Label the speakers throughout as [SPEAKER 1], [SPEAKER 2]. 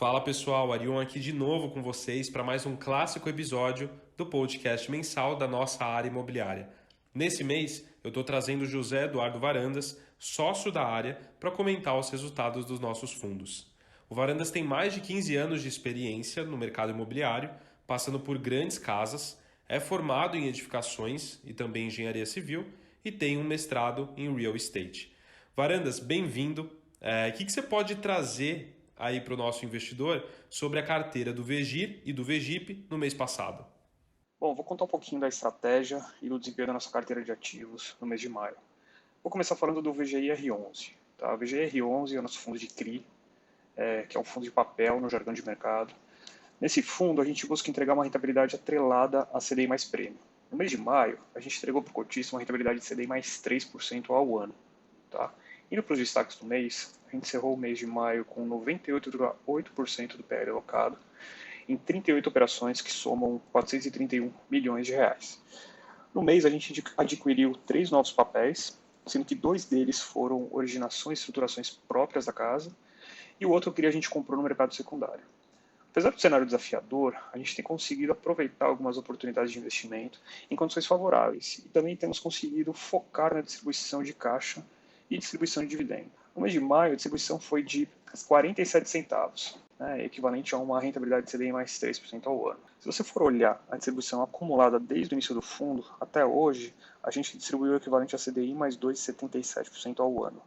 [SPEAKER 1] Fala pessoal, Arion aqui de novo com vocês para mais um clássico episódio do podcast mensal da nossa área imobiliária. Nesse mês, eu estou trazendo o José Eduardo Varandas, sócio da área, para comentar os resultados dos nossos fundos. O Varandas tem mais de 15 anos de experiência no mercado imobiliário, passando por grandes casas, é formado em edificações e também engenharia civil e tem um mestrado em real estate. Varandas, bem-vindo. O que você pode trazer aí para o nosso investidor sobre a carteira do VGIR e do VGIP no mês passado?
[SPEAKER 2] Bom, vou contar um pouquinho da estratégia e do desempenho da nossa carteira de ativos no mês de maio. Vou começar falando do VGIR11. Tá? O VGIR11 é o nosso fundo de CRI, que é um fundo de papel no jargão de mercado. Nesse fundo, a gente busca entregar uma rentabilidade atrelada a CDI mais prêmio. No mês de maio, a gente entregou para o cotista uma rentabilidade de CDI mais 3% ao ano. Tá? Indo para os destaques do mês, a gente encerrou o mês de maio com 98,8% do PL alocado, em 38 operações que somam 431 milhões de reais. No mês, a gente adquiriu 3 novos papéis, sendo que 2 deles foram originações e estruturações próprias da casa, e o outro que a gente comprou no mercado secundário. Apesar do cenário desafiador, a gente tem conseguido aproveitar algumas oportunidades de investimento em condições favoráveis, e também temos conseguido focar na distribuição de caixa e distribuição de dividendo. No mês de maio, a distribuição foi de 47 centavos, equivalente a uma rentabilidade de CDI mais 3% ao ano. Se você for olhar a distribuição acumulada desde o início do fundo até hoje, a gente distribuiu o equivalente a CDI mais 2,77% ao ano.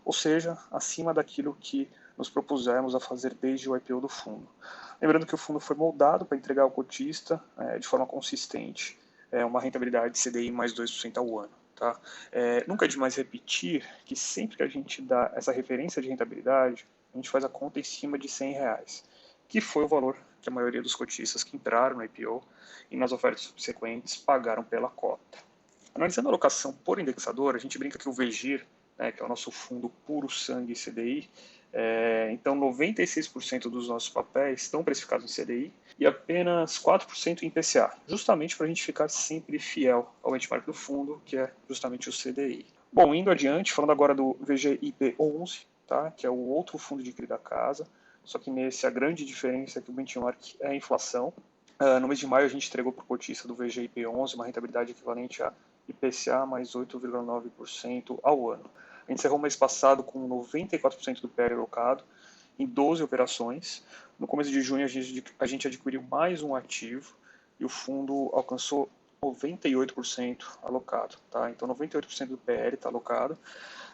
[SPEAKER 2] Ou seja, acima daquilo que nos propusemos a fazer desde o IPO do fundo. Lembrando que o fundo foi moldado para entregar ao cotista de forma consistente uma rentabilidade de CDI mais 2% ao ano. Tá? Nunca é demais repetir que sempre que a gente dá essa referência de rentabilidade, a gente faz a conta em cima de R$100, que foi o valor que a maioria dos cotistas que entraram no IPO e nas ofertas subsequentes pagaram pela cota. Analisando a alocação por indexador, a gente brinca que o VGIR, que é o nosso fundo puro sangue CDI, então 96% dos nossos papéis estão precificados em CDI e apenas 4% em IPCA, justamente para a gente ficar sempre fiel ao benchmark do fundo, que é justamente o CDI. Bom, indo adiante, falando agora do VGIP11, tá, que é o outro fundo de CRI da casa, só que nesse a grande diferença é que o benchmark é a inflação. No mês de maio a gente entregou para o cotista do VGIP11 uma rentabilidade equivalente a IPCA mais 8,9% ao ano. A gente encerrou o mês passado com 94% do PL alocado em 12 operações. No começo de junho a gente adquiriu mais um ativo e o fundo alcançou 98% alocado. Tá? Então 98% do PL está alocado.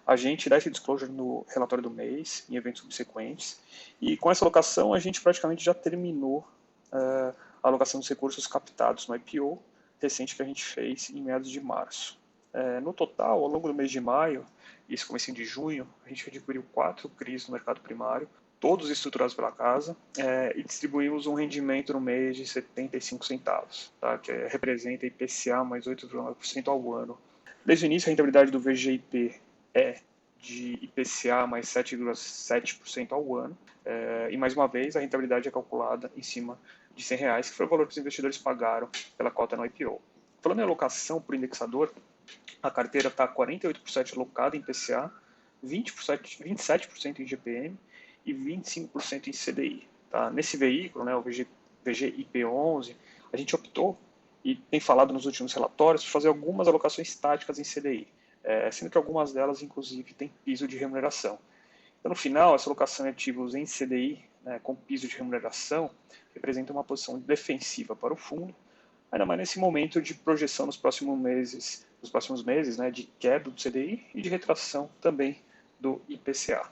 [SPEAKER 2] A gente dá esse disclosure no relatório do mês, em eventos subsequentes. E com essa alocação a gente praticamente já terminou a alocação dos recursos captados no IPO recente que a gente fez em meados de março. No total, ao longo do mês de maio e esse comecinho de junho, a gente adquiriu 4 CRIs no mercado primário, todos estruturados pela casa, e distribuímos um rendimento no mês de 75 centavos, tá? Que representa IPCA mais 8,9% ao ano. Desde o início, a rentabilidade do VGIP é de IPCA mais 7,7% ao ano, e mais uma vez a rentabilidade é calculada em cima de R$100, que foi o valor que os investidores pagaram pela cota no IPO. Falando em alocação por indexador, a carteira está 48% alocada em IPCA, 27% em GPM e 25% em CDI. Tá? Nesse veículo, o VGIP11, a gente optou, e tem falado nos últimos relatórios, por fazer algumas alocações táticas em CDI, sendo que algumas delas, inclusive, têm piso de remuneração. Então, no final, essa alocação de ativos em CDI, com piso de remuneração, representa uma posição defensiva para o fundo, ainda mais nesse momento de projeção nos próximos meses, de queda do CDI e de retração também do IPCA.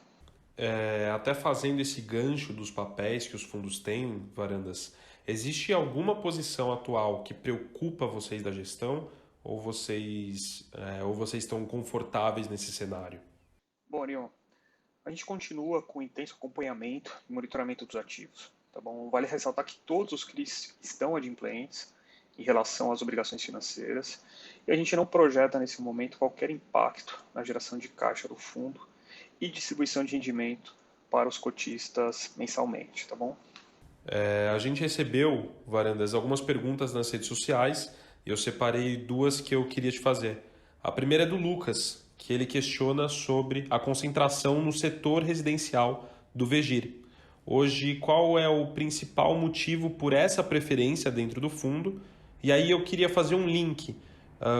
[SPEAKER 1] Até fazendo esse gancho dos papéis que os fundos têm, Varandas, existe alguma posição atual que preocupa vocês da gestão ou vocês estão confortáveis nesse cenário?
[SPEAKER 2] Bom, Arion, a gente continua com intenso acompanhamento e monitoramento dos ativos. Tá bom? Vale ressaltar que todos os CRIs estão adimplentes em relação às obrigações financeiras e a gente não projeta nesse momento qualquer impacto na geração de caixa do fundo e distribuição de rendimento para os cotistas mensalmente, tá bom?
[SPEAKER 1] A gente recebeu, Varandas, algumas perguntas nas redes sociais e eu separei duas que eu queria te fazer. A primeira é do Lucas, que ele questiona sobre a concentração no setor residencial do VGIR. Hoje, qual é o principal motivo por essa preferência dentro do fundo? E aí eu queria fazer um link.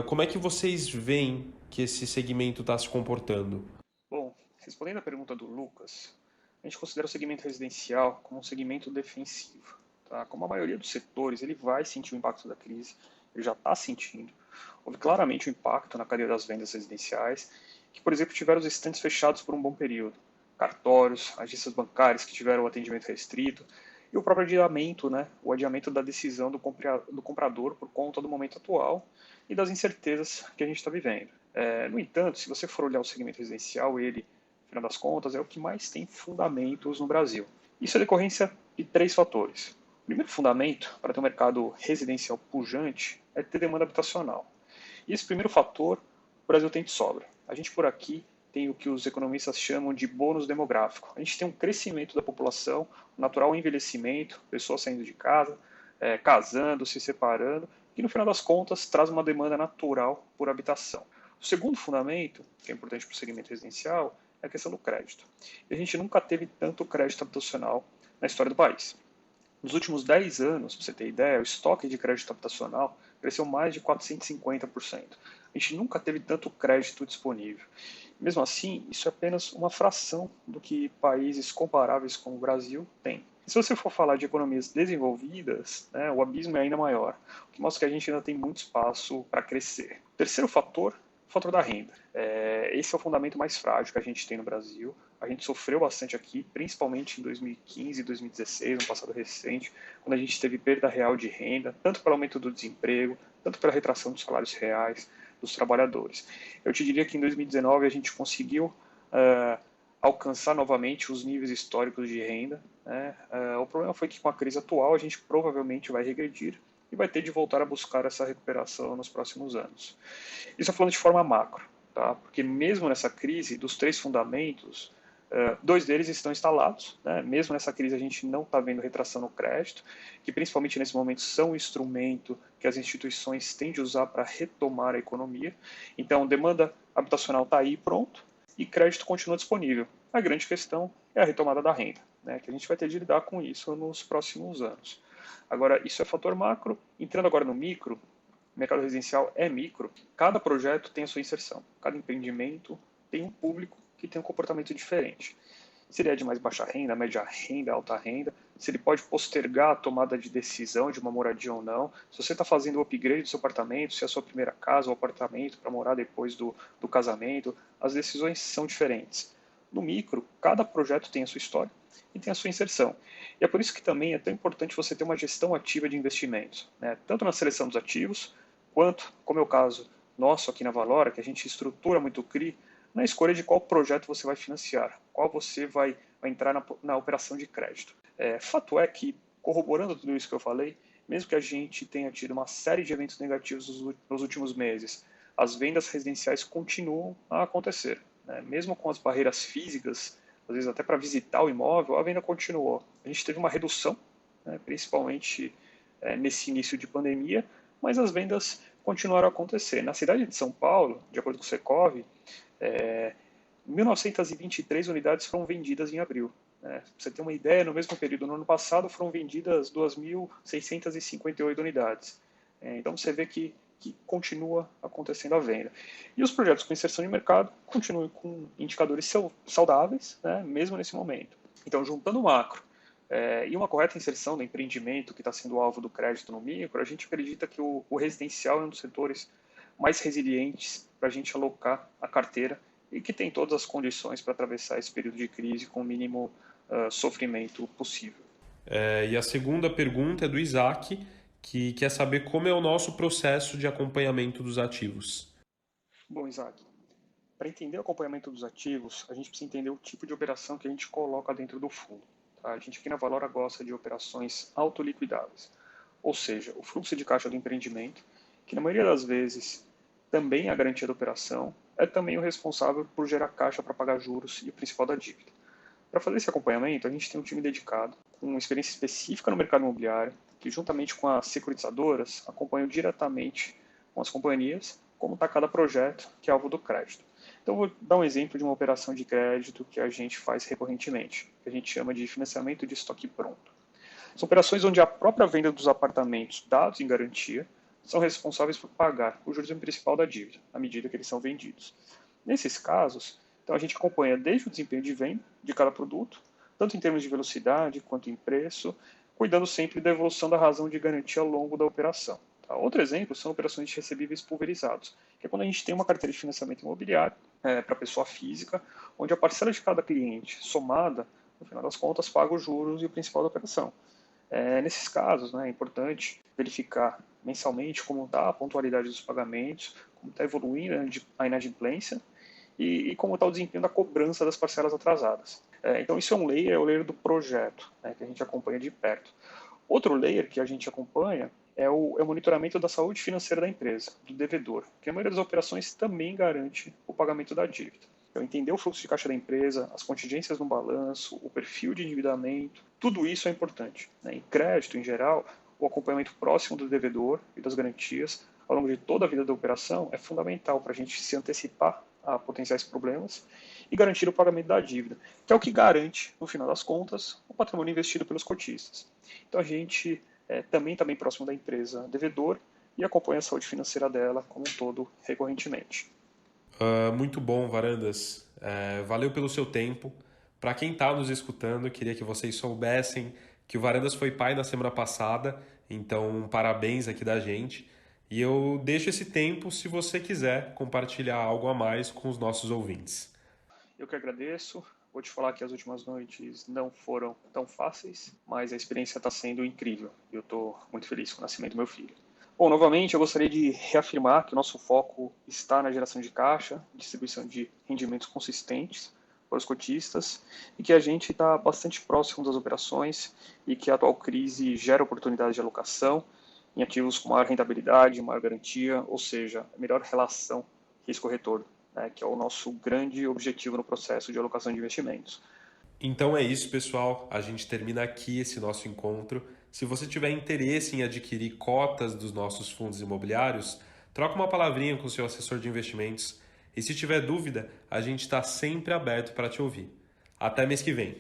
[SPEAKER 1] Como é que vocês veem que esse segmento está se comportando?
[SPEAKER 2] Bom, respondendo à pergunta do Lucas, a gente considera o segmento residencial como um segmento defensivo. Tá? Como a maioria dos setores, ele vai sentir o impacto da crise, ele já está sentindo. Houve claramente um impacto na cadeia das vendas residenciais, que, por exemplo, tiveram os estantes fechados por um bom período. Cartórios, agências bancárias que tiveram o atendimento restrito, e o próprio adiamento, né, o adiamento da decisão do comprador por conta do momento atual e das incertezas que a gente está vivendo. No entanto, se você for olhar o segmento residencial, ele, no final das contas, é o que mais tem fundamentos no Brasil. Isso é decorrência de três fatores. O primeiro fundamento para ter um mercado residencial pujante é ter demanda habitacional. E esse primeiro fator, o Brasil tem de sobra. A gente por aqui tem o que os economistas chamam de bônus demográfico. A gente tem um crescimento da população, um natural envelhecimento, pessoas saindo de casa, casando, se separando, que no final das contas traz uma demanda natural por habitação. O segundo fundamento, que é importante para o segmento residencial, é a questão do crédito. E a gente nunca teve tanto crédito habitacional na história do país. Nos últimos 10 anos, para você ter ideia, o estoque de crédito habitacional cresceu mais de 450%. A gente nunca teve tanto crédito disponível. Mesmo assim, isso é apenas uma fração do que países comparáveis como o Brasil têm. E se você for falar de economias desenvolvidas, né, o abismo é ainda maior, o que mostra que a gente ainda tem muito espaço para crescer. O terceiro fator, o fator da renda. Esse é o fundamento mais frágil que a gente tem no Brasil. A gente sofreu bastante aqui, principalmente em 2015 e 2016, no passado recente, quando a gente teve perda real de renda, tanto pelo aumento do desemprego, tanto pela retração dos salários reais dos trabalhadores. Eu te diria que em 2019 a gente conseguiu alcançar novamente os níveis históricos de renda. Né? O problema foi que com a crise atual a gente provavelmente vai regredir e vai ter de voltar a buscar essa recuperação nos próximos anos. Isso é falando de forma macro, tá? Porque mesmo nessa crise, dos três fundamentos, dois deles estão instalados, né? Mesmo nessa crise a gente não está vendo retração no crédito, que principalmente nesse momento são um instrumento que as instituições têm de usar para retomar a economia. Então, demanda habitacional está aí pronto e crédito continua disponível. A grande questão é a retomada da renda, né? Que a gente vai ter de lidar com isso nos próximos anos. Agora, isso é fator macro. Entrando agora no micro, o mercado residencial é micro, cada projeto tem a sua inserção, cada empreendimento tem um público que tem um comportamento diferente. Se ele é de mais baixa renda, média renda, alta renda, se ele pode postergar a tomada de decisão de uma moradia ou não, se você está fazendo o upgrade do seu apartamento, se é a sua primeira casa ou apartamento para morar depois do casamento, as decisões são diferentes. No micro, cada projeto tem a sua história e tem a sua inserção. E é por isso que também é tão importante você ter uma gestão ativa de investimentos, né? Tanto na seleção dos ativos, quanto, como é o caso nosso aqui na Valora, que a gente estrutura muito o CRI, na escolha de qual projeto você vai financiar, qual você vai entrar na operação de crédito. Fato é que, corroborando tudo isso que eu falei, mesmo que a gente tenha tido uma série de eventos negativos nos últimos meses, as vendas residenciais continuam a acontecer. Né? Mesmo com as barreiras físicas, às vezes até para visitar o imóvel, a venda continuou. A gente teve uma redução, né, principalmente nesse início de pandemia, mas as vendas continuaram a acontecer. Na cidade de São Paulo, de acordo com o Secov, 1.923 unidades foram vendidas em abril. Pra você ter uma ideia, no mesmo período no ano passado foram vendidas 2.658 unidades. Então você vê que continua acontecendo a venda. E os projetos com inserção de mercado continuam com indicadores saudáveis, né, mesmo nesse momento. Então, juntando o macro e uma correta inserção do empreendimento que está sendo alvo do crédito no micro, a gente acredita que o residencial é um dos setores mais resilientes para a gente alocar a carteira e que tem todas as condições para atravessar esse período de crise com o mínimo sofrimento possível.
[SPEAKER 1] E a segunda pergunta é do Isaac, que quer saber como é o nosso processo de acompanhamento dos ativos.
[SPEAKER 2] Bom, Isaac, para entender o acompanhamento dos ativos, a gente precisa entender o tipo de operação que a gente coloca dentro do fundo. Tá? A gente aqui na Valora gosta de operações autoliquidáveis, ou seja, o fluxo de caixa do empreendimento, que na maioria das vezes também é a garantia da operação, é também o responsável por gerar caixa para pagar juros e o principal da dívida. Para fazer esse acompanhamento, a gente tem um time dedicado, com uma experiência específica no mercado imobiliário, que juntamente com as securitizadoras acompanham diretamente com as companhias como está cada projeto que é alvo do crédito. Então, vou dar um exemplo de uma operação de crédito que a gente faz recorrentemente, que a gente chama de financiamento de estoque pronto. São operações onde a própria venda dos apartamentos dados em garantia são responsáveis por pagar o juros principal da dívida, à medida que eles são vendidos. Nesses casos, então a gente acompanha desde o desempenho de venda de cada produto, tanto em termos de velocidade quanto em preço, cuidando sempre da evolução da razão de garantia ao longo da operação. Tá? Outro exemplo são operações de recebíveis pulverizados, que é quando a gente tem uma carteira de financiamento imobiliário para pessoa física, onde a parcela de cada cliente somada, no final das contas, paga os juros e o principal da operação. Nesses casos, é importante verificar mensalmente como está a pontualidade dos pagamentos, como está evoluindo a inadimplência e como está o desempenho da cobrança das parcelas atrasadas. Então, isso é o layer do projeto, que a gente acompanha de perto. Outro layer que a gente acompanha é o monitoramento da saúde financeira da empresa, do devedor, que a maioria das operações também garante o pagamento da dívida. Então, entender o fluxo de caixa da empresa, as contingências no balanço, o perfil de endividamento, tudo isso é importante. Em crédito, em geral, o acompanhamento próximo do devedor e das garantias ao longo de toda a vida da operação é fundamental para a gente se antecipar a potenciais problemas e garantir o pagamento da dívida, que é o que garante, no final das contas, o patrimônio investido pelos cotistas. Então, a gente também está bem próximo da empresa devedor e acompanha a saúde financeira dela como um todo recorrentemente.
[SPEAKER 1] Muito bom, Varandas. Valeu pelo seu tempo. Para quem está nos escutando, queria que vocês soubessem que o Varandas foi pai na semana passada, então parabéns aqui da gente. E eu deixo esse tempo se você quiser compartilhar algo a mais com os nossos ouvintes.
[SPEAKER 2] Eu que agradeço. Vou te falar que as últimas noites não foram tão fáceis, mas a experiência está sendo incrível. Eu estou muito feliz com o nascimento do meu filho. Bom, novamente eu gostaria de reafirmar que o nosso foco está na geração de caixa, distribuição de rendimentos consistentes para os cotistas e que a gente está bastante próximo das operações e que a atual crise gera oportunidades de alocação em ativos com maior rentabilidade, maior garantia, ou seja, melhor relação risco-retorno, que é o nosso grande objetivo no processo de alocação de investimentos.
[SPEAKER 1] Então é isso, pessoal. A gente termina aqui esse nosso encontro. Se você tiver interesse em adquirir cotas dos nossos fundos imobiliários, troca uma palavrinha com o seu assessor de investimentos. E se tiver dúvida, a gente está sempre aberto para te ouvir. Até mês que vem.